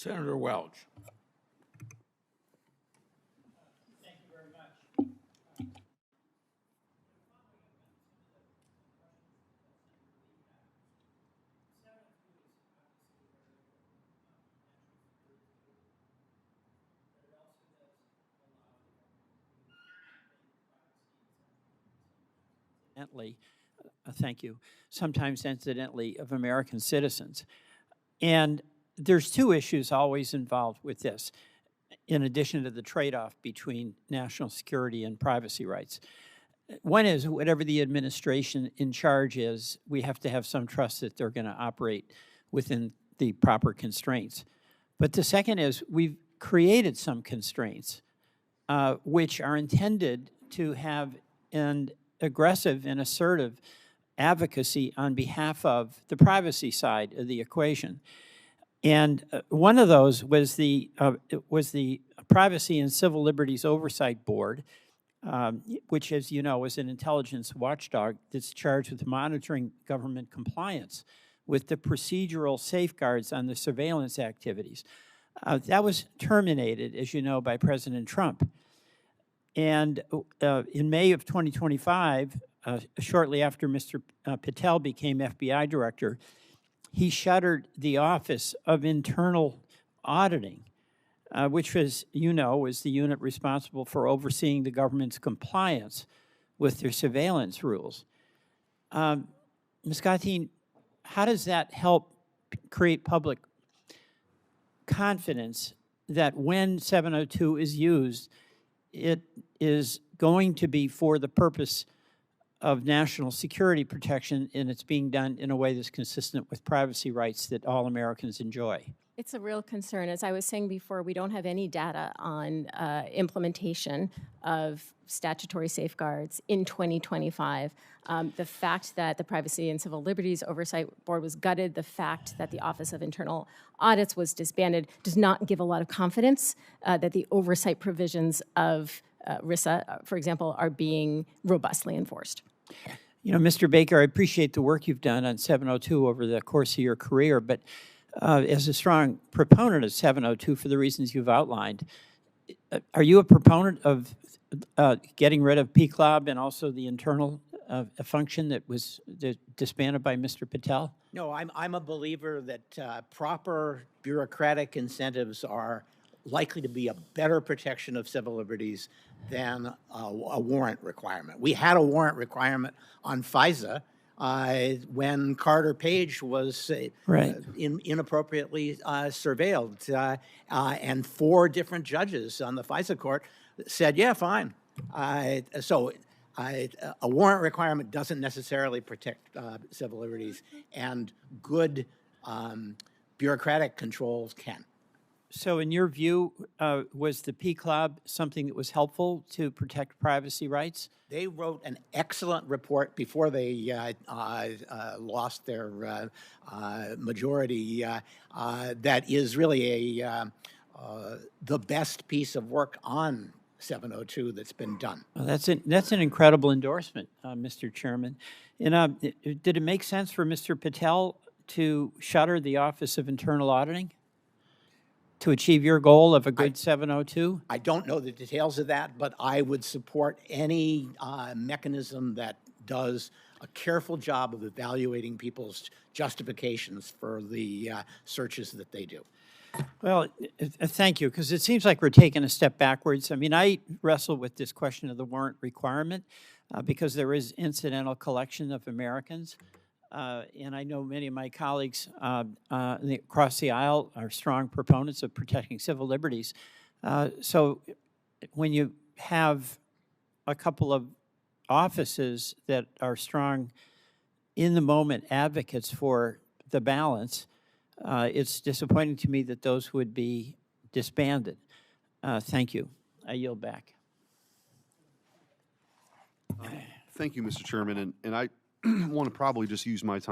Senator Welch. Thank you very much. Thank you, sometimes incidentally, of American citizens. And there's two issues always involved with this, in addition to the trade-off between national security and privacy rights. One is, whatever the administration in charge is, we have to have some trust that they're going to operate within the proper constraints. But the second is, we've created some constraints which are intended to have an aggressive and assertive advocacy on behalf of the privacy side of the equation. And one of those was the Privacy and Civil Liberties Oversight Board, which, as you know, is an intelligence watchdog that's charged with monitoring government compliance with the procedural safeguards on the surveillance activities. That was terminated, as you know, by President Trump. And in May of 2025, shortly after Mr. Patel became FBI director, he shuttered the Office of Internal Auditing, which was, you know, was the unit responsible for overseeing the government's compliance with their surveillance rules. Ms. Gatin, how does that help create public confidence that when 702 is used, it is going to be for the purpose of national security protection, and it's being done in a way that's consistent with privacy rights that all Americans enjoy? It's a real concern. As I was saying before, we don't have any data on implementation of statutory safeguards in 2025. The fact that the Privacy and Civil Liberties Oversight Board was gutted, the fact that the Office of Internal Audits was disbanded, does not give a lot of confidence that the oversight provisions of RISA, for example, are being robustly enforced. You know, Mr. Baker, I appreciate the work you've done on 702 over the course of your career, but as a strong proponent of 702 for the reasons you've outlined, are you a proponent of getting rid of PCLOB and also the internal function that was disbanded by Mr. Patel? No, I'm a believer that proper bureaucratic incentives are likely to be a better protection of civil liberties than a warrant requirement. We had a warrant requirement on FISA when Carter Page was inappropriately surveilled, and 4 different judges on the FISA court said, yeah, fine. So a warrant requirement doesn't necessarily protect civil liberties, and good bureaucratic controls can. So in your view, was the PCLOB something that was helpful to protect privacy rights? They wrote an excellent report before they lost their majority that is really the best piece of work on 702 that's been done. Well, that's an incredible endorsement, Mr. Chairman. And did it make sense for Mr. Patel to shutter the Office of Internal Auditing to achieve your goal of a good 702? I don't know the details of that, but I would support any mechanism that does a careful job of evaluating people's justifications for the searches that they do. Well, thank you, because it seems like we're taking a step backwards. I mean, I wrestle with this question of the warrant requirement because there is incidental collection of Americans. And I know many of my colleagues across the aisle are strong proponents of protecting civil liberties. So when you have a couple of offices that are strong in the moment advocates for the balance, it's disappointing to me that those would be disbanded. Thank you. I yield back. Thank you, Mr. Chairman. And I want to probably just use my time